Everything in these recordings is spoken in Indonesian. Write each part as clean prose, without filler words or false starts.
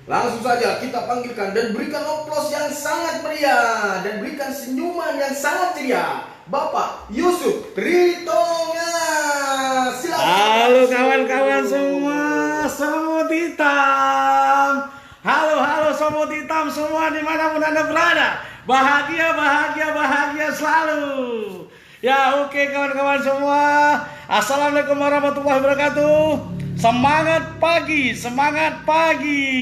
Langsung saja kita panggilkan dan berikan oplos yang sangat meriah dan berikan senyuman yang sangat ceria, Bapak Yusuf Tritonga. Silakan. Halo kawan-kawan semua, semut hitam. Halo semut hitam semua dimanapun Anda berada. Bahagia selalu. Ya oke kawan-kawan semua. Assalamualaikum warahmatullahi wabarakatuh. Semangat pagi.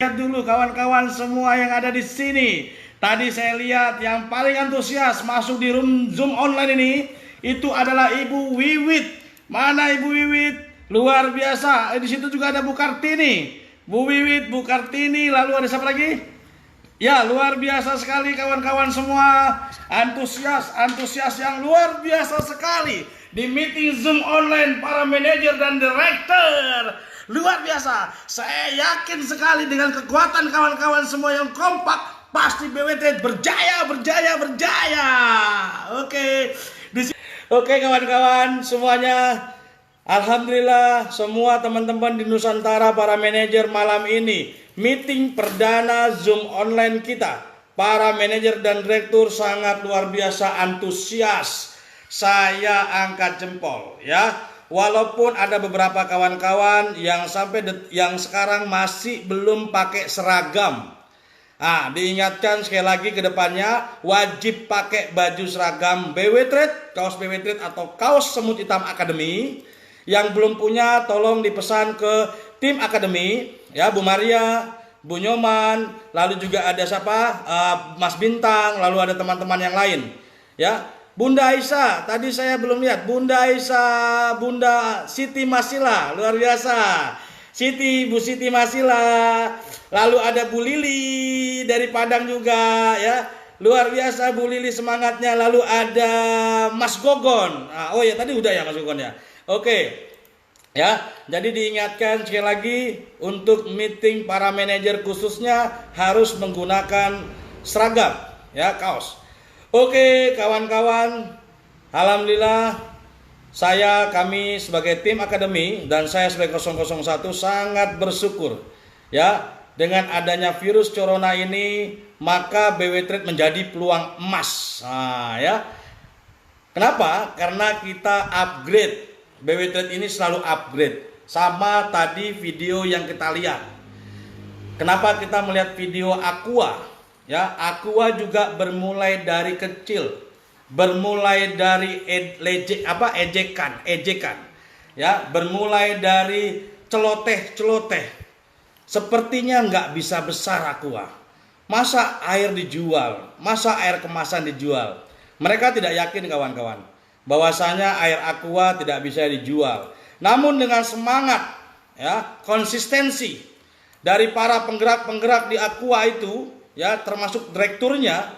Lihat dulu kawan-kawan semua yang ada di sini. Tadi saya lihat yang paling antusias masuk di room Zoom online ini itu adalah Ibu Wiwit. Mana Ibu Wiwit? Luar biasa. Di situ juga ada Bu Kartini. Bu Wiwit, Bu Kartini, lalu ada siapa lagi? Ya, luar biasa sekali kawan-kawan semua. Antusias yang luar biasa sekali di meeting Zoom online para manajer dan direktur. Luar biasa. Saya yakin sekali dengan kekuatan kawan-kawan semua yang kompak, pasti BWT berjaya. Oke kawan-kawan semuanya. Alhamdulillah semua teman-teman di Nusantara para manajer malam ini meeting perdana Zoom online kita. Para manajer dan direktur sangat luar biasa antusias. Saya angkat jempol ya. Walaupun ada beberapa kawan-kawan yang yang sekarang masih belum pakai seragam. Diingatkan sekali lagi ke depannya wajib pakai baju seragam BW Trade, kaos BW Trade atau kaos Semut Hitam Academy. Yang belum punya tolong dipesan ke tim Academy ya, Bu Maria, Bu Nyoman, lalu juga ada siapa? Mas Bintang, lalu ada teman-teman yang lain ya. Bunda Aisyah, tadi saya belum lihat. Bunda Aisyah, Bunda Siti Masila, luar biasa. Bu Siti Masila. Lalu ada Bu Lili dari Padang juga ya. Luar biasa Bu Lili semangatnya. Lalu ada Mas Gogon. Oh ya tadi udah ya Mas Gogon ya. Oke. Ya, jadi diingatkan sekali lagi untuk meeting para manajer khususnya harus menggunakan seragam ya, kaos. Oke kawan-kawan, alhamdulillah kami sebagai tim akademi dan saya sebagai 001 sangat bersyukur ya dengan adanya virus corona ini, maka BW Trade menjadi peluang emas. Ya. Kenapa? Karena kita upgrade. BW Trade ini selalu upgrade. Sama tadi video yang kita lihat. Kenapa kita melihat video Aqua? Ya, Aqua juga bermulai dari kecil, bermulai dari ejekan, ya, bermulai dari celoteh. Sepertinya nggak bisa besar Aqua. Masa air dijual, masa air kemasan dijual. Mereka tidak yakin kawan-kawan, bahwasanya air Aqua tidak bisa dijual. Namun dengan semangat, ya, konsistensi dari para penggerak-penggerak di Aqua itu. Ya, termasuk direkturnya,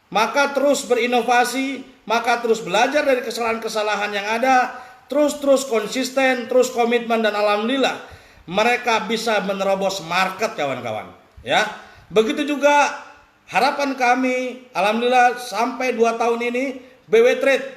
maka terus berinovasi, maka terus belajar dari kesalahan-kesalahan yang ada, terus konsisten, terus komitmen, dan alhamdulillah mereka bisa menerobos market kawan-kawan. Ya, begitu juga harapan kami, alhamdulillah sampai 2 tahun ini BW Trade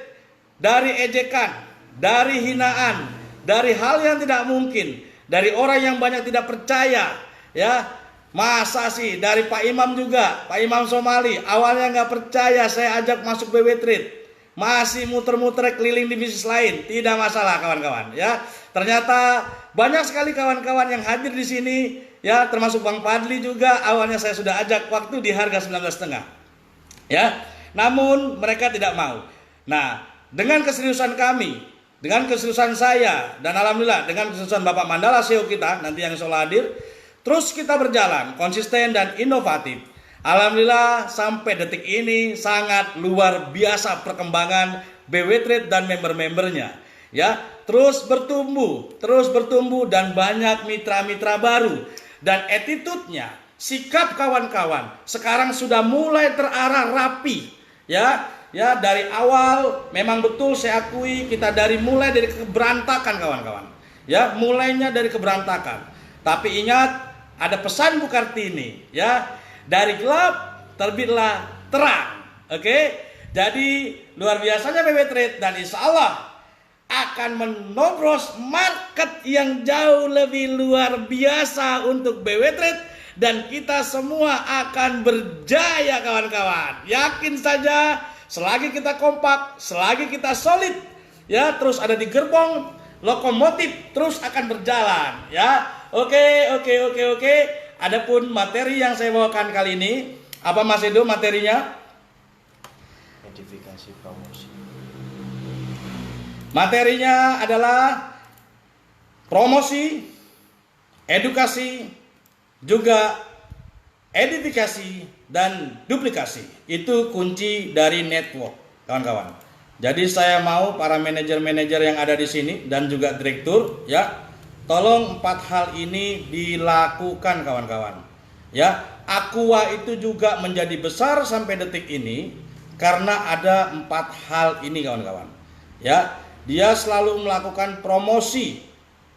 dari ejekan, dari hinaan, dari hal yang tidak mungkin, dari orang yang banyak tidak percaya, ya. Masa sih dari Pak Imam juga, Pak Imam Somali awalnya nggak percaya saya ajak masuk BW Trade, masih muter-muter keliling di bisnis lain, tidak masalah kawan-kawan ya. Ternyata banyak sekali kawan-kawan yang hadir di sini ya, termasuk Bang Padli juga awalnya saya sudah ajak waktu di harga 19,5 ya, namun mereka tidak mau. Nah dengan keseriusan kami, dengan keseriusan saya, dan alhamdulillah dengan keseriusan Bapak Mandala CEO kita nanti yang insya Allah hadir, terus kita berjalan konsisten dan inovatif. Alhamdulillah sampai detik ini sangat luar biasa perkembangan BW Trade dan member-membernya. Ya, terus bertumbuh dan banyak mitra-mitra baru, dan attitude-nya, sikap kawan-kawan sekarang sudah mulai terarah rapi. Ya, dari awal memang betul saya akui kita mulai dari keberantakan kawan-kawan. Ya, mulainya dari keberantakan. Tapi ingat, ada pesan Bu Kartini ya, dari gelap terbitlah terang. Oke. Jadi luar biasanya BW Trade, dan insya Allah akan menobros market yang jauh lebih luar biasa untuk BW Trade dan kita semua akan berjaya kawan-kawan. Yakin saja, selagi kita kompak, selagi kita solid, ya terus ada di gerbong, lokomotif terus akan berjalan, ya. Oke. Adapun materi yang saya bawakan kali ini, apa Mas Edo materinya? Edifikasi promosi. Materinya adalah promosi, edukasi, juga edifikasi dan duplikasi. Itu kunci dari network, kawan-kawan. Jadi saya mau para manajer-manajer yang ada di sini dan juga direktur, ya, tolong 4 hal ini dilakukan kawan-kawan. Ya, Aqua itu juga menjadi besar sampai detik ini karena ada 4 hal ini kawan-kawan. Ya, dia selalu melakukan promosi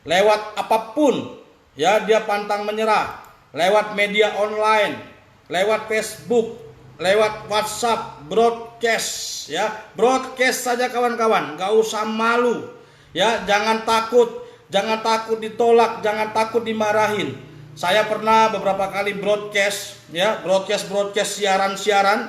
lewat apapun. Ya, dia pantang menyerah lewat media online, lewat Facebook, lewat WhatsApp, broadcast, ya. Broadcast saja kawan-kawan, gak usah malu. Ya, jangan takut ditolak, jangan takut dimarahin. Saya pernah beberapa kali broadcast, ya, broadcast siaran,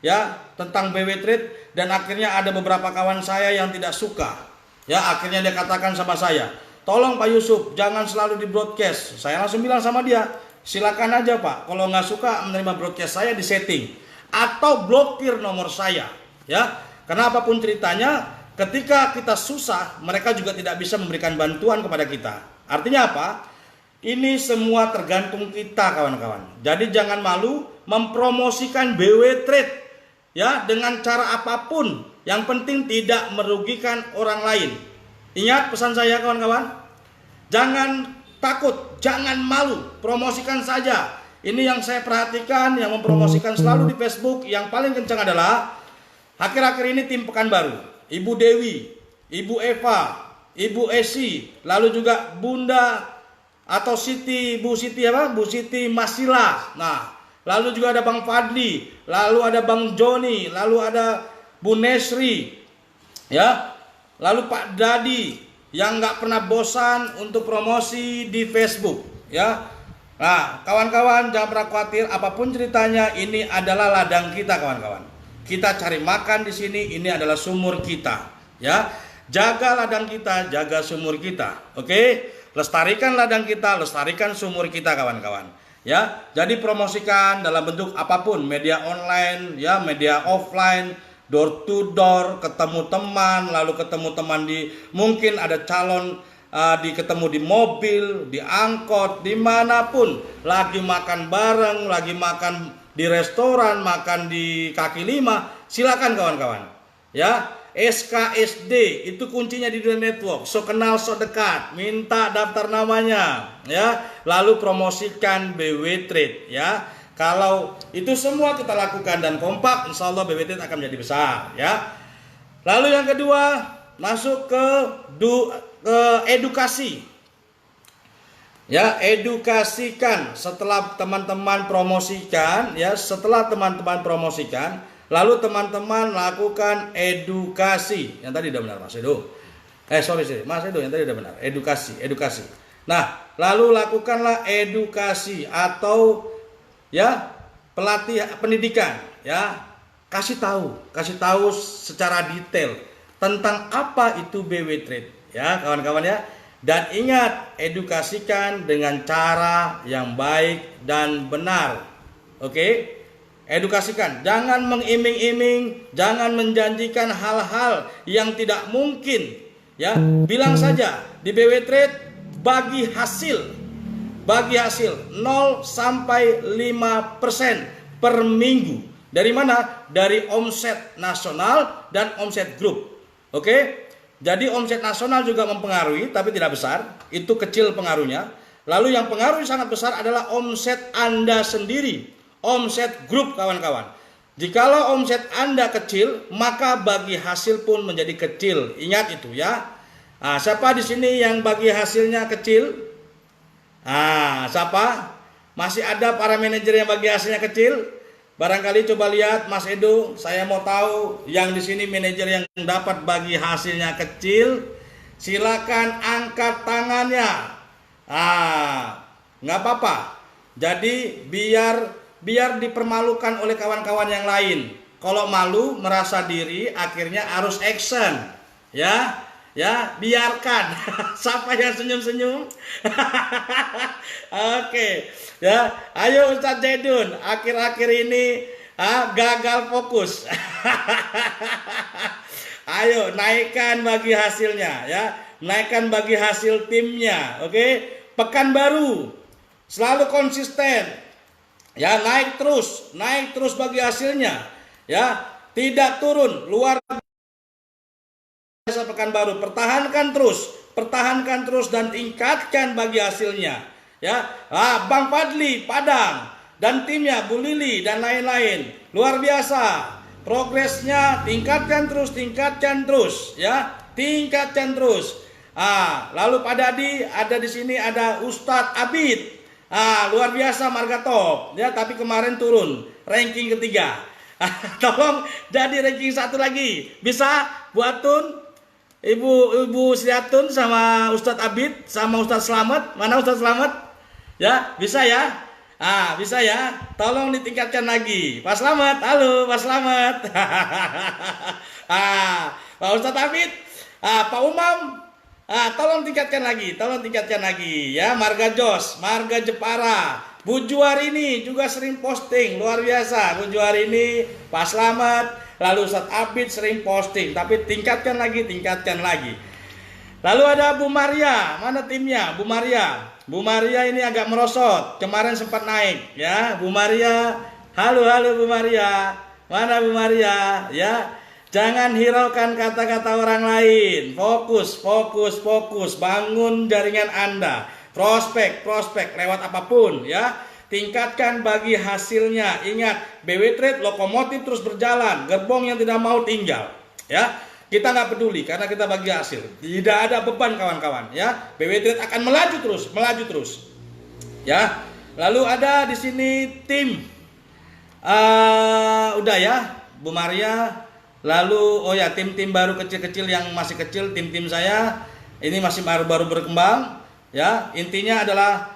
ya, tentang BW Trade dan akhirnya ada beberapa kawan saya yang tidak suka. Ya, akhirnya dia katakan sama saya, "Tolong Pak Yusuf, jangan selalu di broadcast." Saya langsung bilang sama dia, "Silakan aja Pak, kalau nggak suka menerima broadcast saya di setting atau blokir nomor saya." Ya, karena apapun ceritanya, ketika kita susah, mereka juga tidak bisa memberikan bantuan kepada kita. Artinya apa? Ini semua tergantung kita kawan-kawan. Jadi jangan malu mempromosikan BW Trade, ya, dengan cara apapun. Yang penting tidak merugikan orang lain. Ingat pesan saya kawan-kawan, jangan takut, jangan malu, promosikan saja. Ini yang saya perhatikan, yang mempromosikan selalu di Facebook, yang paling kencang adalah akhir-akhir ini tim Pekanbaru, Ibu Dewi, Ibu Eva, Ibu Esi, lalu juga Bunda atau Siti, Bu Siti Masila. Nah, lalu juga ada Bang Fadli, lalu ada Bang Joni, lalu ada Bu Nesri, ya, lalu Pak Dadi yang nggak pernah bosan untuk promosi di Facebook, ya. Nah, kawan-kawan jangan pernah khawatir, apapun ceritanya, ini adalah ladang kita kawan-kawan. Kita cari makan di sini, ini adalah sumur kita, ya. Jaga ladang kita, jaga sumur kita, oke? Lestarikan ladang kita, lestarikan sumur kita kawan-kawan. Ya, jadi promosikan dalam bentuk apapun, media online, ya, media offline, door to door, ketemu teman, lalu ketemu teman di, mungkin ada calon ketemu di mobil, di angkot, dimanapun, lagi makan bareng, lagi makan di restoran, makan di kaki lima, silakan kawan-kawan. Ya, SKSD itu kuncinya di dunia network. So kenal, so dekat, minta daftar namanya, ya, lalu promosikan BW Trade, ya. Kalau itu semua kita lakukan dan kompak, insya Allah BW Trade akan menjadi besar, ya. Lalu yang kedua, masuk ke edukasi. Ya, edukasikan setelah teman-teman promosikan, ya, setelah teman-teman promosikan, lalu teman-teman lakukan edukasi. Yang tadi udah benar Mas Edo. Mas Edo yang tadi udah benar. Edukasi. Nah, lalu lakukanlah edukasi atau, ya, pendidikan, ya. Kasih tahu secara detail tentang apa itu BW Trade, ya, kawan-kawan, ya. Dan ingat, edukasikan dengan cara yang baik dan benar. Oke? Edukasikan, jangan mengiming-iming, jangan menjanjikan hal-hal yang tidak mungkin, ya. Bilang saja di BW Trade bagi hasil 0 sampai 5% per minggu. Dari mana? Dari omset nasional dan omset grup. Oke? Jadi omset nasional juga mempengaruhi, tapi tidak besar, itu kecil pengaruhnya. Lalu yang pengaruh sangat besar adalah omset Anda sendiri, omset grup kawan-kawan. Jikalau omset Anda kecil, maka bagi hasil pun menjadi kecil. Ingat itu, ya. Nah, siapa di sini yang bagi hasilnya kecil? Siapa? Masih ada para manajer yang bagi hasilnya kecil? Barangkali coba lihat Mas Edo, saya mau tahu yang di sini manajer yang dapat bagi hasilnya kecil. silakan angkat tangannya. Nggak apa-apa. Jadi biar dipermalukan oleh kawan-kawan yang lain. Kalau malu, merasa diri, akhirnya harus action. Ya, biarkan. Siapa yang senyum-senyum? Oke, ya. Ayo Ustadz Zaidun, akhir-akhir ini gagal fokus. Ayo naikkan bagi hasilnya, ya. Naikkan bagi hasil timnya. Oke, pekan baru selalu konsisten. Ya, naik terus bagi hasilnya. Ya, tidak turun luar biasa pekan baru. Pertahankan terus dan tingkatkan bagi hasilnya. Ya, Bang Fadli Padang dan timnya, Bu Lili dan lain-lain, luar biasa. Progresnya tingkatkan terus, ya, tingkatkan terus. Lalu Pak Dadi ada di sini, ada Ustadz Abid. Luar biasa, marga top, ya, tapi kemarin turun ranking ketiga. Tolong jadi ranking 1 lagi. Bisa buat Tun, Ibu Sriatun sama Ustadz Abid sama Ustadz Slamet. Mana Ustadz Slamet? Ya, bisa ya? Bisa ya. Tolong ditingkatkan lagi. Pak Slamet, halo Pak Slamet. Pak Ustadz Abid, Pak Umam, tolong tingkatkan lagi ya. Marga Jos, Marga Jepara, Bu Juarini juga sering posting, luar biasa. Bu Juarini, Pak Slamet, lalu Ustadz Abid sering posting, tapi tingkatkan lagi. Lalu ada Bu Maria, mana timnya? Bu Maria ini agak merosot, kemarin sempat naik ya. Bu Maria, halo Bu Maria, mana Bu Maria ya. Jangan hiraukan kata-kata orang lain. Fokus, bangun jaringan Anda. Prospek lewat apapun ya. Tingkatkan bagi hasilnya. Ingat, BW Trade lokomotif terus berjalan, gerbong yang tidak mau tinggal ya. Kita nggak peduli karena kita bagi hasil. Tidak ada beban kawan-kawan ya. BW Trade akan melaju terus ya. Lalu ada di sini tim udah ya, Bu Maria. Lalu tim baru kecil-kecil yang masih kecil, tim saya ini masih baru berkembang ya. Intinya adalah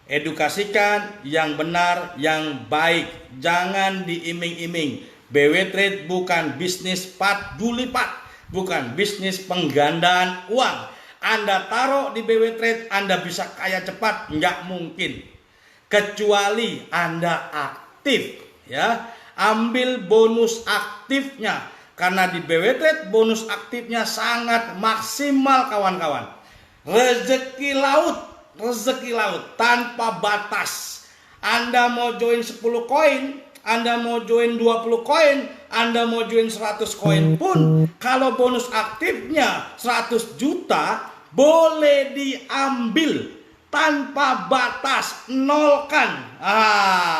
edukasikan yang benar, yang baik. Jangan diiming-iming. BW Trade bukan bisnis pat-gulipat, bukan bisnis penggandaan uang. Anda taruh di BW Trade, Anda bisa kaya cepat, nggak mungkin. Kecuali Anda aktif ya. Ambil bonus aktifnya. Karena di BW Trade bonus aktifnya sangat maksimal kawan-kawan. Rezeki laut tanpa batas. Anda mau join 10 koin, Anda mau join 20 koin, Anda mau join 100 koin pun, kalau bonus aktifnya 100 juta, boleh diambil tanpa batas, nolkan.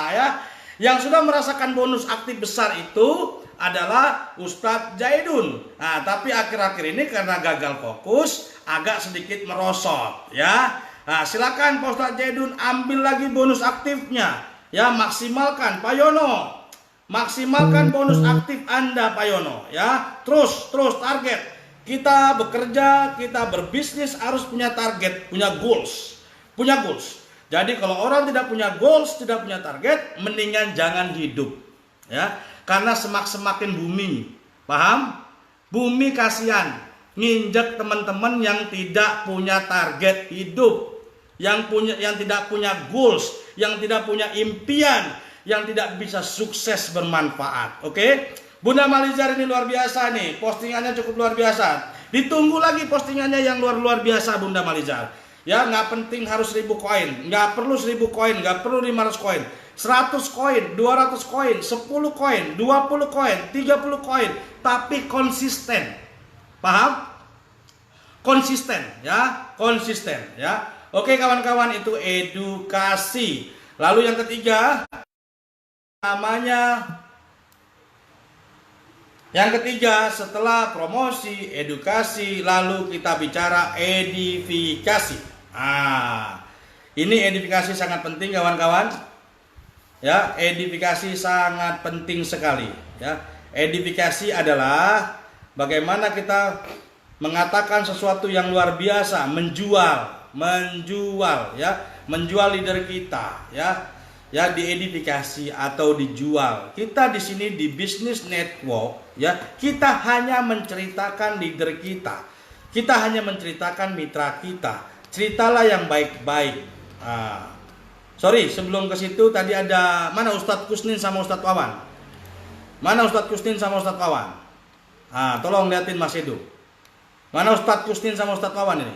Ya. Yang sudah merasakan bonus aktif besar itu adalah Ustadz Zaidun. Tapi akhir-akhir ini karena gagal fokus, agak sedikit merosot ya. Silakan Pak Ustadz Zaidun ambil lagi bonus aktifnya ya, maksimalkan Pak Yono. Maksimalkan bonus aktif Anda Pak Yono ya. Terus target. Kita bekerja, kita berbisnis harus punya target, punya goals. Jadi kalau orang tidak punya goals, tidak punya target, mendingan jangan hidup ya. Karena semakin bumi, paham? Bumi kasihan, nginjek teman-teman yang tidak punya target hidup, yang tidak punya goals, yang tidak punya impian, yang tidak bisa sukses bermanfaat. Oke? Bunda Malizar ini luar biasa nih, postingannya cukup luar biasa. Ditunggu lagi postingannya yang luar biasa Bunda Malizar. Ya, nggak penting harus 1000 koin, nggak perlu 1000 koin, nggak perlu 500 koin. 100 koin, 200 koin, 10 koin, 20 koin, 30 koin, tapi konsisten. Paham? Konsisten ya. Oke kawan-kawan, itu edukasi. Lalu yang ketiga namanya, setelah promosi, edukasi, lalu kita bicara edifikasi. Ini edifikasi sangat penting kawan-kawan. Ya, edifikasi sangat penting sekali ya. Edifikasi adalah bagaimana kita mengatakan sesuatu yang luar biasa, menjual ya, menjual leader kita ya diedifikasi atau dijual. Kita di sini di Business Network ya, kita hanya menceritakan leader kita. Kita hanya menceritakan mitra kita. Ceritalah yang baik-baik. Sorry, sebelum ke situ tadi ada mana Ustadz Kusnin sama Ustadz Wawan? Mana Ustadz Kusnin sama Ustadz Wawan? Tolong liatin Mas Edu. Mana Ustadz Kusnin sama Ustadz Wawan ini?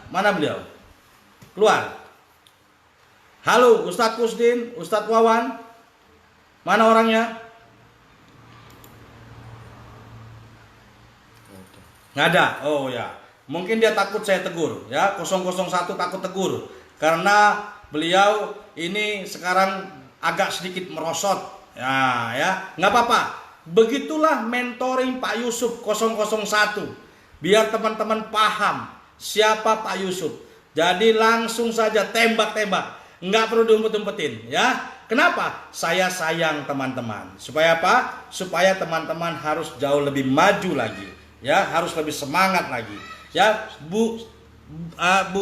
Mana beliau? Keluar. Halo Ustadz Kusnin, Ustadz Wawan. Mana orangnya? Nggak ada. Oh ya. Mungkin dia takut saya tegur ya. 001 takut tegur karena beliau ini sekarang agak sedikit merosot. Ya, nggak apa-apa. Begitulah mentoring Pak Yusuf 001. Biar teman-teman paham siapa Pak Yusuf. Jadi langsung saja tembak-tembak. Nggak perlu diumpet-umpetin ya. Kenapa? Saya sayang teman-teman. Supaya apa? Supaya teman-teman harus jauh lebih maju lagi ya, harus lebih semangat lagi ya. Bu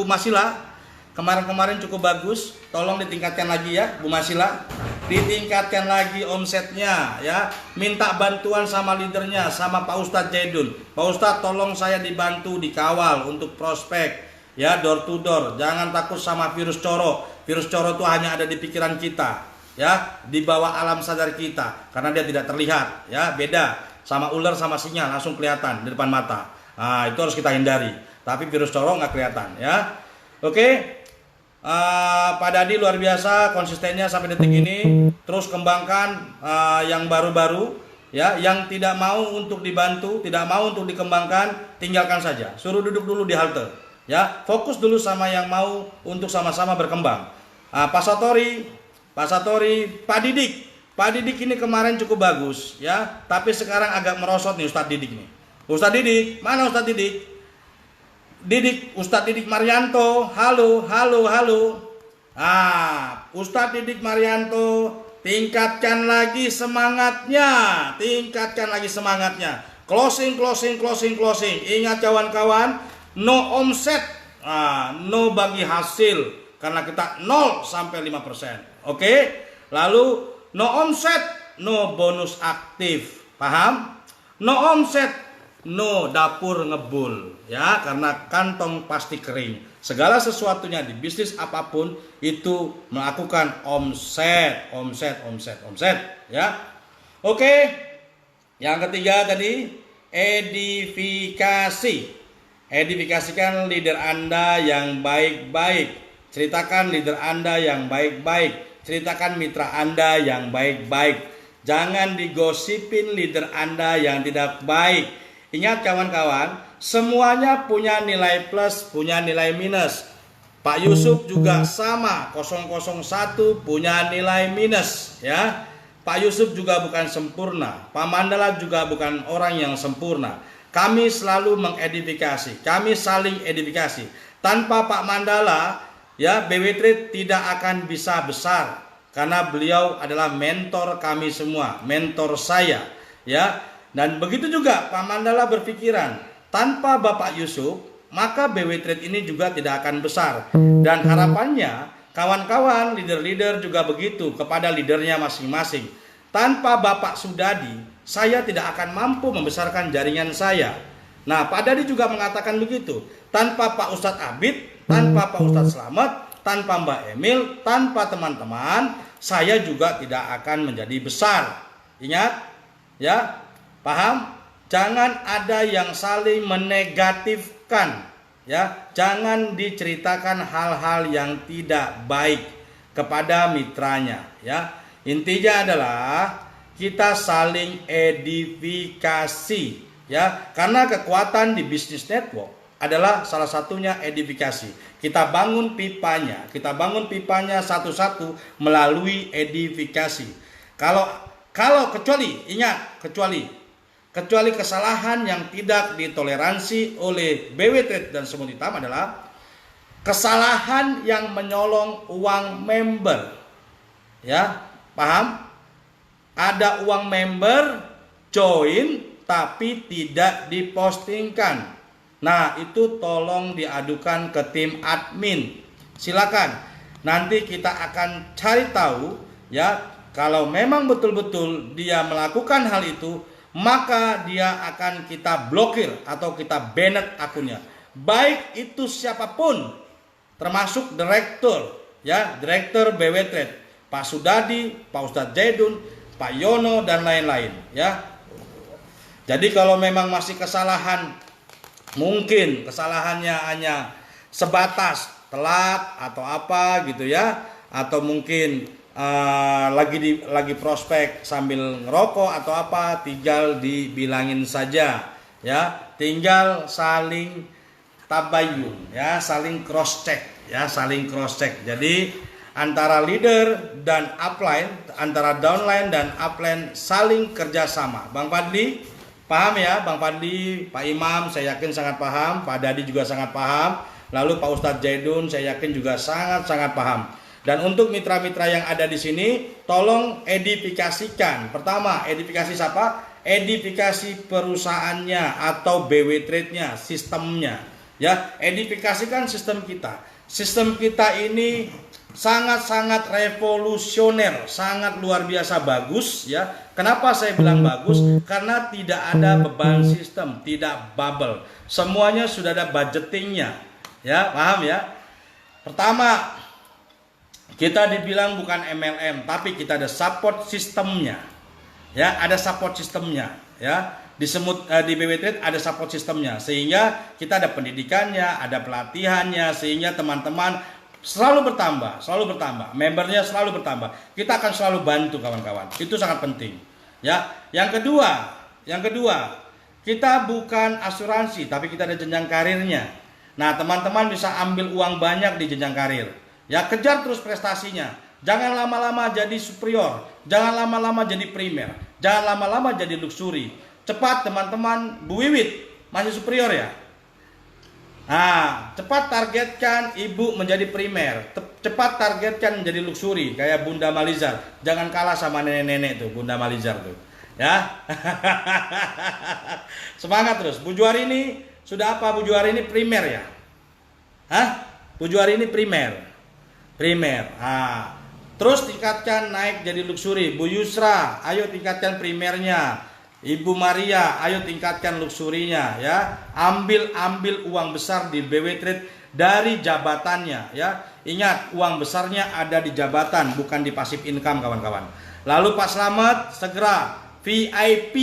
Masila kemarin-kemarin cukup bagus, tolong ditingkatkan lagi ya Bu Masila, ditingkatkan lagi omsetnya ya. Minta bantuan sama leadernya, sama Pak Ustadz Jaidun. Pak Ustadz tolong saya dibantu, dikawal untuk prospek ya, door to door. Jangan takut sama virus coro. Virus coro itu hanya ada di pikiran kita ya, di bawah alam sadar kita, karena dia tidak terlihat ya. Beda sama ular sama singa, langsung kelihatan di depan mata. Itu harus kita hindari. Tapi virus coro nggak kelihatan ya. Oke. Pak Dadi luar biasa konsistennya sampai detik ini. Terus kembangkan yang baru-baru ya, yang tidak mau untuk dibantu, tidak mau untuk dikembangkan, tinggalkan saja. Suruh duduk dulu di halte ya. Fokus dulu sama yang mau untuk sama-sama berkembang. Pak Satori, Pak Didik ini kemarin cukup bagus ya, tapi sekarang agak merosot nih Ustadz Didik nih. Ustadz Didik, mana Ustadz Didik? Ustadz Didik Marianto, halo. Ustadz Didik Marianto, tingkatkan lagi semangatnya. Closing. Ingat kawan-kawan, no omset, no bagi hasil, karena kita 0 sampai 5%. Oke? Lalu no omset, no bonus aktif. Paham? No omset, no dapur ngebul ya, karena kantong pasti kering. Segala sesuatunya di bisnis apapun itu melakukan omset ya. Oke. Yang ketiga tadi edifikasi. Edifikasikan leader Anda yang baik-baik. Ceritakan leader Anda yang baik-baik. Ceritakan mitra Anda yang baik-baik. Jangan digosipin leader Anda yang tidak baik. Ingat kawan-kawan, semuanya punya nilai plus, punya nilai minus. Pak Yusuf juga sama, 001 punya nilai minus ya. Pak Yusuf juga bukan sempurna. Pak Mandala juga bukan orang yang sempurna. Kami selalu mengedifikasi, kami saling edifikasi. Tanpa Pak Mandala ya, BW Trade tidak akan bisa besar, karena beliau adalah mentor kami semua, mentor saya ya. Dan begitu juga Pak Mandala berpikiran, tanpa Bapak Yusuf maka BW Trade ini juga tidak akan besar. Dan harapannya kawan-kawan leader-leader juga begitu kepada leadernya masing-masing. Tanpa Bapak Sudadi, saya tidak akan mampu membesarkan jaringan saya. Nah, Pak Dadi juga mengatakan begitu. Tanpa Pak Ustadz Abid, tanpa Pak Ustadz Slamet, tanpa Mbak Emil, tanpa teman-teman, saya juga tidak akan menjadi besar. Ingat ya, paham? Jangan ada yang saling menegatifkan ya. Jangan diceritakan hal-hal yang tidak baik kepada mitranya ya. Intinya adalah kita saling edifikasi ya. Karena kekuatan di Business Network adalah salah satunya edifikasi. Kita bangun pipanya satu-satu melalui edifikasi. Kalau kecuali kesalahan yang tidak ditoleransi oleh BW Trade dan Semut Hitam adalah kesalahan yang menyolong uang member. Ya, paham? Ada uang member join tapi tidak dipostingkan. Nah, itu tolong diadukan ke tim admin. Silakan. Nanti kita akan cari tahu ya, kalau memang betul-betul dia melakukan hal itu, maka dia akan kita blokir atau kita banned akunnya. Baik itu siapapun, termasuk direktur ya, direktur BW Trade, Pak Sudadi, Pak Ustadz Zaidun, Pak Yono dan lain-lain ya. Jadi kalau memang masih kesalahan, mungkin kesalahannya hanya sebatas telat atau apa gitu ya, atau mungkin lagi prospek sambil ngerokok atau apa, tinggal dibilangin saja ya, tinggal saling tabayun ya, saling cross check ya, saling cross check. Jadi antara leader dan upline, antara downline dan upline saling kerjasama. Bang Fadli paham ya, Bang Fadli, Pak Imam saya yakin sangat paham, Pak Dadi juga sangat paham, lalu Pak Ustadz Zaidun saya yakin juga sangat paham. Dan untuk mitra-mitra yang ada di sini, tolong edifikasikan. Pertama, edifikasi siapa? Edifikasi perusahaannya atau BW Trade-nya, sistemnya. Ya, edifikasikan sistem kita. Sistem kita ini sangat revolusioner, sangat luar biasa bagus ya. Kenapa saya bilang bagus? Karena tidak ada beban sistem, tidak bubble. Semuanya sudah ada budgetingnya. Ya, paham ya? Pertama, kita dibilang bukan MLM, tapi kita ada support sistemnya. Ya, ada support sistemnya ya. Di BW Trade ada support sistemnya, sehingga kita ada pendidikannya, ada pelatihannya, sehingga teman-teman selalu bertambah, membernya selalu bertambah. Kita akan selalu bantu kawan-kawan. Itu sangat penting. Ya, yang kedua, kita bukan asuransi, tapi kita ada jenjang karirnya. Nah, teman-teman bisa ambil uang banyak di jenjang karir. Ya, kejar terus prestasinya. Jangan lama-lama jadi superior, jangan lama-lama jadi primer, jangan lama-lama jadi luxury. Cepat teman-teman, Bu Wiwit masih superior ya. Nah, cepat targetkan ibu menjadi primer, cepat targetkan menjadi luxury kayak Bunda Malizar. Jangan kalah sama nenek-nenek tuh, Bunda Malizar tuh. Ya. Semangat terus. Bu Juari ini sudah apa? Bu Juari ini primer ya? Hah? Bu Juari ini primer. Nah, terus tingkatkan naik jadi luxury. Bu Yusra, ayo tingkatkan primernya. Ibu Maria, ayo tingkatkan luxurinya ya. Ambil uang besar di BW Trade dari jabatannya ya. Ingat, uang besarnya ada di jabatan, bukan di passive income kawan-kawan. Lalu Pak Slamet segera VIP,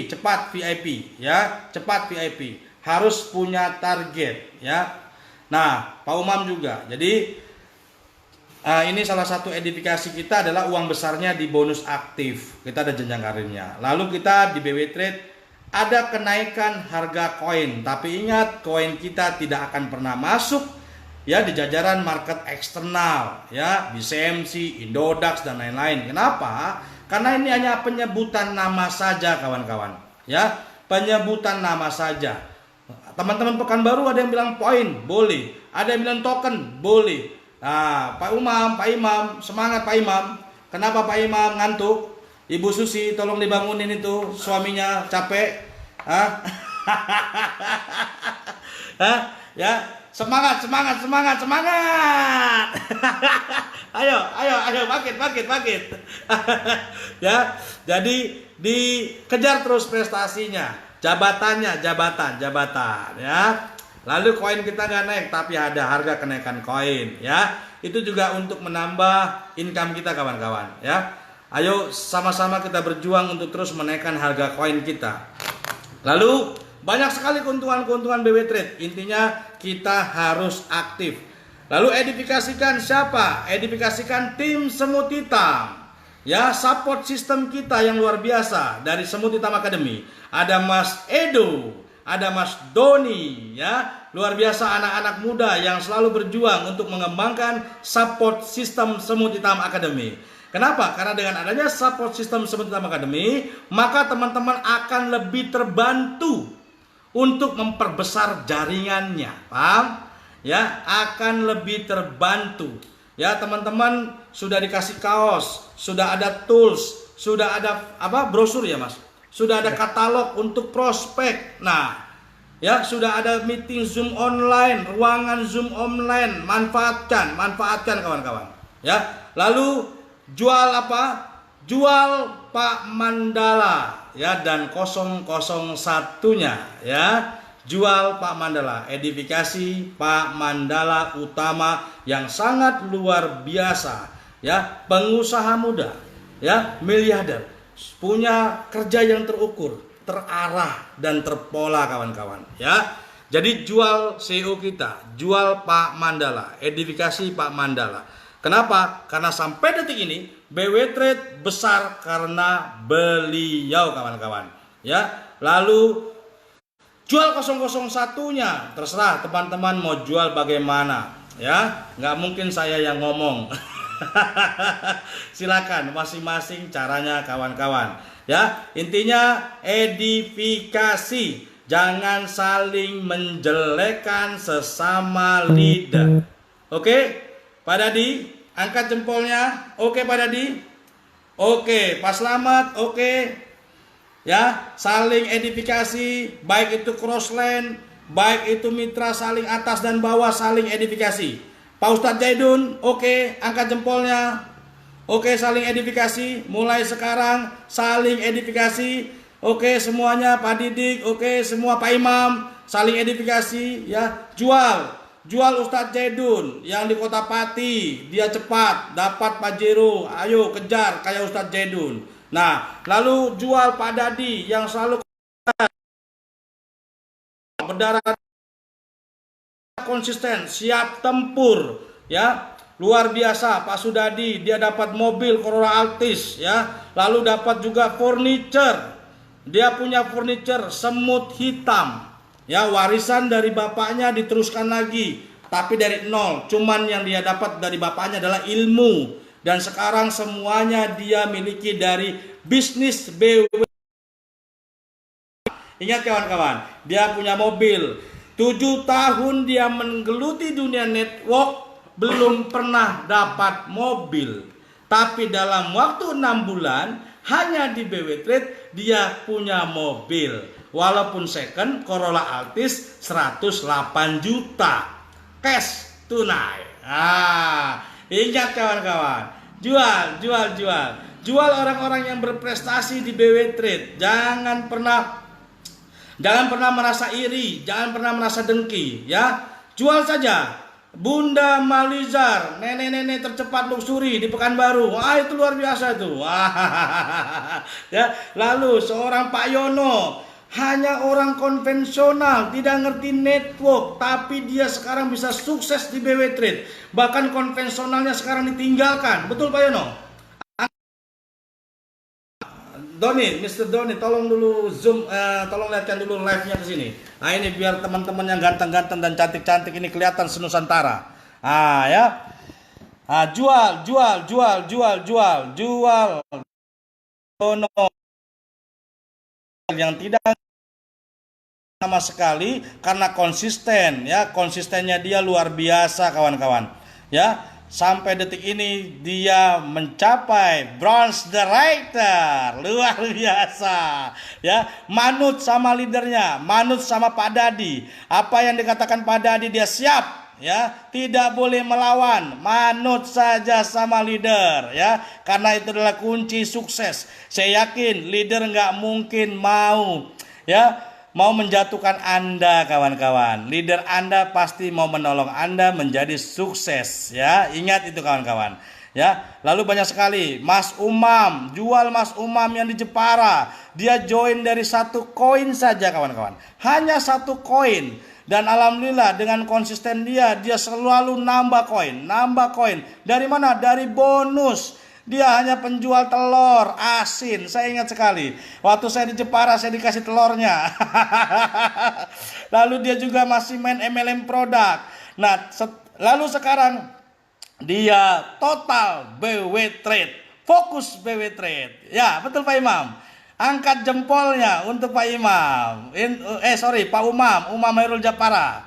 cepat VIP ya, cepat VIP. Harus punya target ya. Nah, Pak Umam juga. Jadi ini salah satu edifikasi kita adalah uang besarnya di bonus aktif. Kita ada jenjang karirnya. Lalu kita di BW Trade ada kenaikan harga koin. Tapi ingat, koin kita tidak akan pernah masuk ya di jajaran market eksternal ya, di CMC, Indodax dan lain-lain. Kenapa? Karena ini hanya penyebutan nama saja kawan-kawan. Ya, penyebutan nama saja. Teman-teman Pekanbaru ada yang bilang poin, boleh. Ada yang bilang token, boleh. Nah, Pak Imam, semangat Pak Imam. Kenapa Pak Imam ngantuk? Ibu Susi tolong dibangunin itu, suaminya capek. Ya, semangat. ayo bangkit. Ya, jadi dikejar terus prestasinya, jabatan ya. Lalu koin kita nggak naik, tapi ada harga kenaikan koin ya. Itu juga untuk menambah income kita kawan-kawan ya. Ayo sama-sama kita berjuang untuk terus menaikkan harga koin kita. Lalu banyak sekali keuntungan-keuntungan BW Trade. Intinya kita harus aktif. Lalu edifikasikan siapa? Edifikasikan tim Semut Hitam. Ya, support sistem kita yang luar biasa dari Semut Hitam Academy. Ada Mas Edo, ada Mas Doni ya, luar biasa anak-anak muda yang selalu berjuang untuk mengembangkan support sistem Semut Hitam Academy. Kenapa? Karena dengan adanya support sistem Semut Hitam Academy, maka teman-teman akan lebih terbantu untuk memperbesar jaringannya. Paham? Ya, akan lebih terbantu. Ya, teman-teman sudah dikasih kaos, sudah ada tools, sudah ada brosur ya, Mas. sudah ada katalog untuk prospek. Nah, ya sudah ada meeting Zoom online, ruangan Zoom online, manfaatkan kawan-kawan. Ya, lalu jual apa? Jual Pak Mandala, ya, dan 001-nya, ya. Jual Pak Mandala, edifikasi Pak Mandala Utama yang sangat luar biasa, ya, pengusaha muda, ya, miliarder, punya kerja yang terukur, terarah dan terpola kawan-kawan, ya. Jadi jual CEO kita, jual Pak Mandala, edifikasi Pak Mandala. Kenapa? Karena sampai detik ini BW Trade besar karena beliau kawan-kawan, ya. Lalu jual 001-nya, terserah teman-teman mau jual bagaimana, ya. Nggak mungkin saya yang ngomong. Silakan masing-masing caranya kawan-kawan, ya. Intinya edifikasi, jangan saling menjelekkan sesama leader. Oke, Pak Dadi, angkat jempolnya. Oke, Pak Dadi. Oke, Pak Slamet. Oke, ya, saling edifikasi, baik itu crossland, baik itu mitra saling atas dan bawah saling edifikasi. Pak Ustadz Jaidun, oke, angkat jempolnya. Oke, saling edifikasi, mulai sekarang saling edifikasi. Oke, semuanya, Pak Didik, oke, semua Pak Imam, saling edifikasi, ya. Jual Ustadz Jaidun yang di Kota Pati, dia cepat dapat Pajero, ayo kejar kayak Ustadz Jaidun. Nah, lalu jual Pak Dadi yang selalu berdarah konsisten, siap tempur, ya. Luar biasa Pak Sudadi, dia dapat mobil Corolla Altis, ya. Lalu dapat juga furniture. Dia punya furniture semut hitam. Ya, warisan dari bapaknya diteruskan lagi, tapi dari nol. Cuman yang dia dapat dari bapaknya adalah ilmu. Dan sekarang semuanya dia miliki dari bisnis BW. Ingat kawan-kawan, dia punya mobil. 7 tahun dia menggeluti dunia network, belum pernah dapat mobil. Tapi dalam waktu 6 bulan, hanya di BW Trade dia punya mobil. Walaupun second, Corolla Altis 108 juta cash tunai. Ingat kawan-kawan, jual orang-orang yang berprestasi di BW Trade. Jangan pernah merasa iri, jangan pernah merasa dengki, ya. Jual saja. Bunda Malizar, nenek-nenek tercepat luxury di Pekanbaru. Wah, itu luar biasa tuh. Ya, lalu seorang Pak Yono, hanya orang konvensional, tidak ngerti network, tapi dia sekarang bisa sukses di BW Trade. Bahkan konvensionalnya sekarang ditinggalkan. Betul Pak Yono? Doni, Mr. Doni, tolong dulu zoom, tolong lihatkan dulu live-nya ke sini. Nah, ini biar teman-teman yang ganteng-ganteng dan cantik-cantik ini kelihatan senusantara. Ya. Jual. Dono yang tidak sama sekali karena konsisten, ya. Konsistennya dia luar biasa kawan-kawan, ya. Sampai detik ini dia mencapai bronze director, luar biasa, ya. Manut sama leadernya, manut sama Pak Dadi. Apa yang dikatakan Pak Dadi dia siap, ya. Tidak boleh melawan, manut saja sama leader, ya. Karena itu adalah kunci sukses. Saya yakin leader nggak mungkin mau, ya, mau menjatuhkan Anda kawan-kawan. Leader Anda pasti mau menolong Anda menjadi sukses, ya. Ingat itu kawan-kawan, ya. Lalu banyak sekali Mas Umam, jual Mas Umam yang di Jepara. Dia join dari 1 koin saja kawan-kawan. Hanya 1 koin. Dan alhamdulillah dengan konsisten dia selalu nambah koin. Dari mana? Dari bonus. Dia hanya penjual telur asin. Saya ingat sekali. Waktu saya di Jepara saya dikasih telurnya. Lalu dia juga masih main MLM produk. Nah, lalu sekarang dia total BW Trade. Fokus BW Trade. Ya, betul Pak Imam. Angkat jempolnya untuk Pak Imam. Pak Umam Hairul Japara.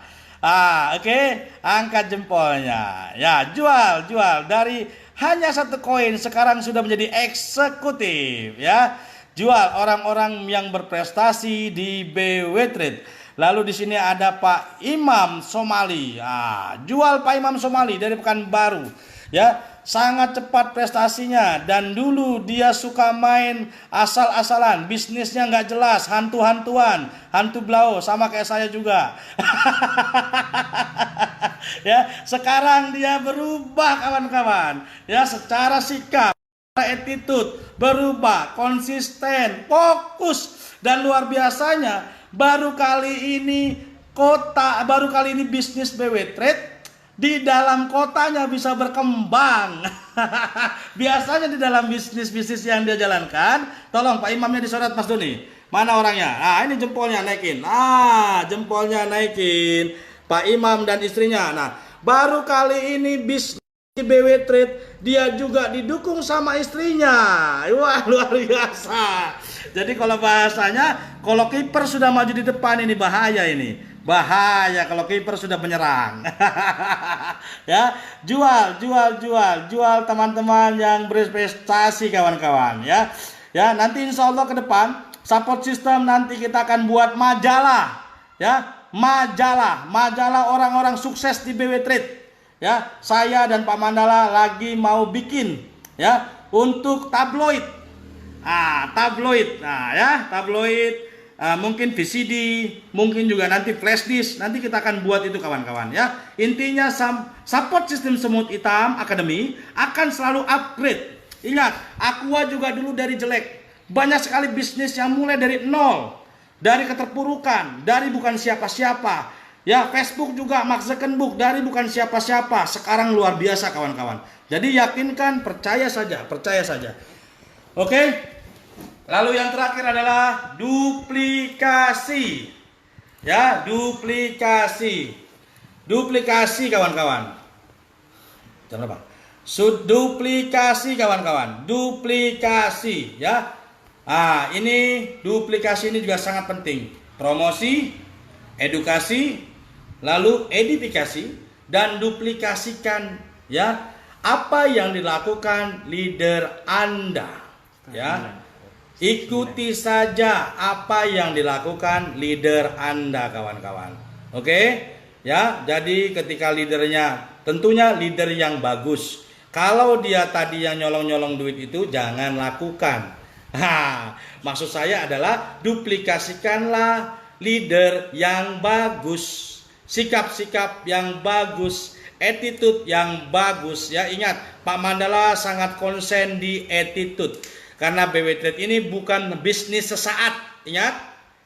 Oke. Angkat jempolnya. Ya, jual dari hanya 1 koin sekarang sudah menjadi eksekutif, ya. jual orang-orang yang berprestasi di BW Trade. Lalu di sini ada Pak Imam Somali. Jual Pak Imam Somali dari Pekanbaru. Ya, sangat cepat prestasinya dan dulu dia suka main asal-asalan, bisnisnya nggak jelas, hantu-hantuan, hantu blau sama kayak saya juga. Ya, sekarang dia berubah kawan-kawan. Ya, secara sikap, attitude berubah, konsisten, fokus dan luar biasanya baru kali ini bisnis BW Trade di dalam kotanya bisa berkembang. Biasanya di dalam bisnis-bisnis yang dia jalankan, tolong Pak Imamnya disorot Mas Doni. Mana orangnya? Ini jempolnya naikin. Jempolnya naikin. Pak Imam dan istrinya. Baru kali ini bisnis BW Trade dia juga didukung sama istrinya. Wah, luar biasa. Jadi kalau bahasanya, kalau kiper sudah maju di depan ini bahaya ini. Bahaya kalau kiper sudah menyerang. Ya, jual teman-teman yang berprestasi kawan-kawan ya. Ya, nanti insya Allah ke depan support system nanti kita akan buat majalah ya, majalah orang-orang sukses di BW Trade. Ya, saya dan Pak Mandala lagi mau bikin ya untuk tabloid. Tabloid. Tabloid. Mungkin VCD, mungkin juga nanti flash disk, nanti kita akan buat itu kawan-kawan ya. Intinya support sistem Semut Hitam Academy akan selalu upgrade. Ingat, Aqua juga dulu dari jelek. Banyak sekali bisnis yang mulai dari nol, dari keterpurukan, dari bukan siapa-siapa. Ya, Facebook juga Mark Zuckerberg dari bukan siapa-siapa, sekarang luar biasa kawan-kawan. Jadi yakinkan, percaya saja. Oke? Lalu yang terakhir adalah duplikasi. Ya, duplikasi kawan-kawan. Jam berapa? Duplikasi kawan-kawan. Duplikasi ya. Ini duplikasi ini juga sangat penting. Promosi, edukasi, lalu edifikasi dan duplikasikan ya apa yang dilakukan leader Anda ya. Ikuti saja apa yang dilakukan leader Anda kawan-kawan. Oke? Ya, jadi ketika leadernya tentunya leader yang bagus. Kalau dia tadi yang nyolong-nyolong duit itu jangan lakukan. Maksud saya adalah duplikasikanlah leader yang bagus, sikap-sikap yang bagus, attitude yang bagus ya. Ingat, Pak Mandala sangat konsen di attitude. Karena BW Trade ini bukan bisnis sesaat. Ingat,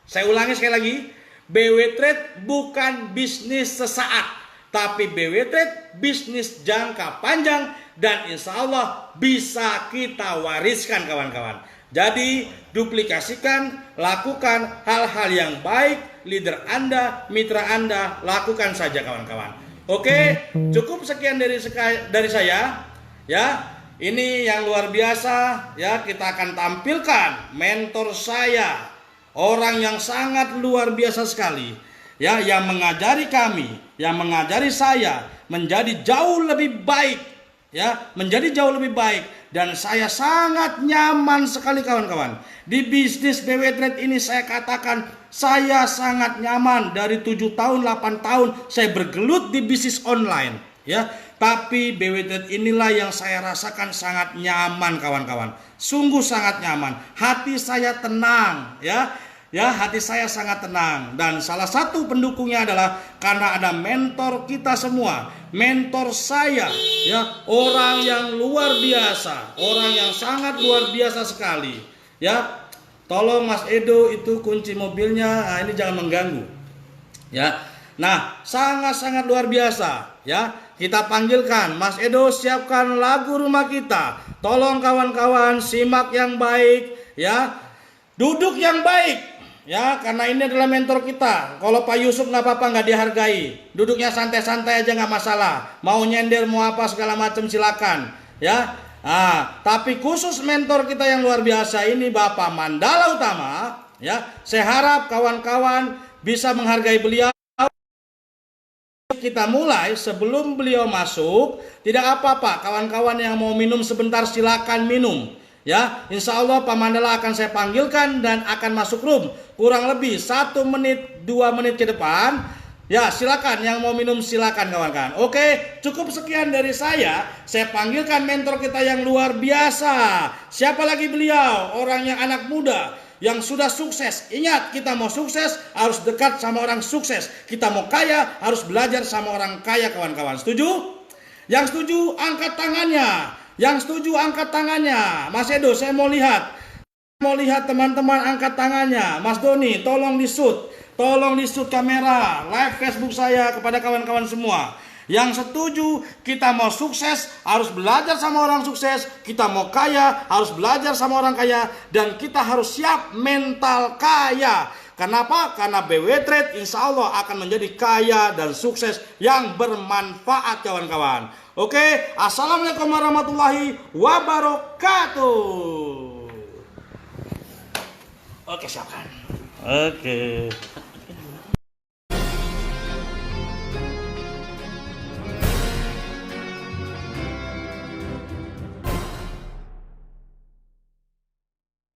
saya ulangi sekali lagi. BW Trade bukan bisnis sesaat. Tapi BW Trade bisnis jangka panjang. Dan insya Allah bisa kita wariskan kawan-kawan. Jadi duplikasikan, lakukan hal-hal yang baik. Leader Anda, mitra Anda, lakukan saja kawan-kawan. Oke, cukup sekian dari saya. Ya. Ini yang luar biasa ya, kita akan tampilkan mentor saya, orang yang sangat luar biasa sekali ya, yang mengajari kami, yang mengajari saya menjadi jauh lebih baik ya, menjadi jauh lebih baik. Dan saya sangat nyaman sekali kawan-kawan di bisnis BW Trade ini. Saya katakan saya sangat nyaman. Dari 7 tahun 8 tahun saya bergelut di bisnis online ya. Tapi BW Trade inilah yang saya rasakan sangat nyaman kawan-kawan. Sungguh sangat nyaman. Hati saya tenang ya. Ya, hati saya sangat tenang. Dan salah satu pendukungnya adalah karena ada mentor kita semua. Mentor saya ya, orang yang luar biasa, orang yang sangat luar biasa sekali. Ya. Tolong Mas Edo itu kunci mobilnya, ini jangan mengganggu. Ya. Nah, sangat-sangat luar biasa ya. Kita panggilkan Mas Edo, siapkan lagu rumah kita. Tolong kawan-kawan simak yang baik ya. Duduk yang baik ya, karena ini adalah mentor kita. Kalau Pak Yusuf nggak apa-apa, nggak dihargai. Duduknya santai-santai aja nggak masalah. Mau nyender mau apa segala macam silakan ya. Tapi khusus mentor kita yang luar biasa ini Bapak Mandala Utama ya. Saya harap kawan-kawan bisa menghargai beliau. Kita mulai sebelum beliau masuk, tidak apa-apa kawan-kawan yang mau minum sebentar silakan minum Ya, insya Allah Pak Mandala akan saya panggilkan dan akan masuk room kurang lebih 1 menit 2 menit ke depan. Ya, silakan yang mau minum silakan kawan-kawan. Oke, cukup sekian dari saya. Saya panggilkan mentor kita yang luar biasa. Siapa lagi beliau? Orang yang anak muda yang sudah sukses. Ingat, kita mau sukses harus dekat sama orang sukses. Kita mau kaya harus belajar sama orang kaya kawan-kawan. Setuju? Yang setuju angkat tangannya. Yang setuju angkat tangannya. Mas Edo, saya mau lihat. Mau lihat teman-teman angkat tangannya. Mas Doni, tolong di-shoot. Tolong di-shoot kamera live Facebook saya kepada kawan-kawan semua. Yang setuju kita mau sukses harus belajar sama orang sukses. Kita mau kaya harus belajar sama orang kaya. Dan kita harus siap mental kaya. Kenapa? Karena BW Trade insya Allah akan menjadi kaya dan sukses yang bermanfaat kawan-kawan. Oke, assalamualaikum warahmatullahi wabarakatuh. Oke, siapkan. Oke.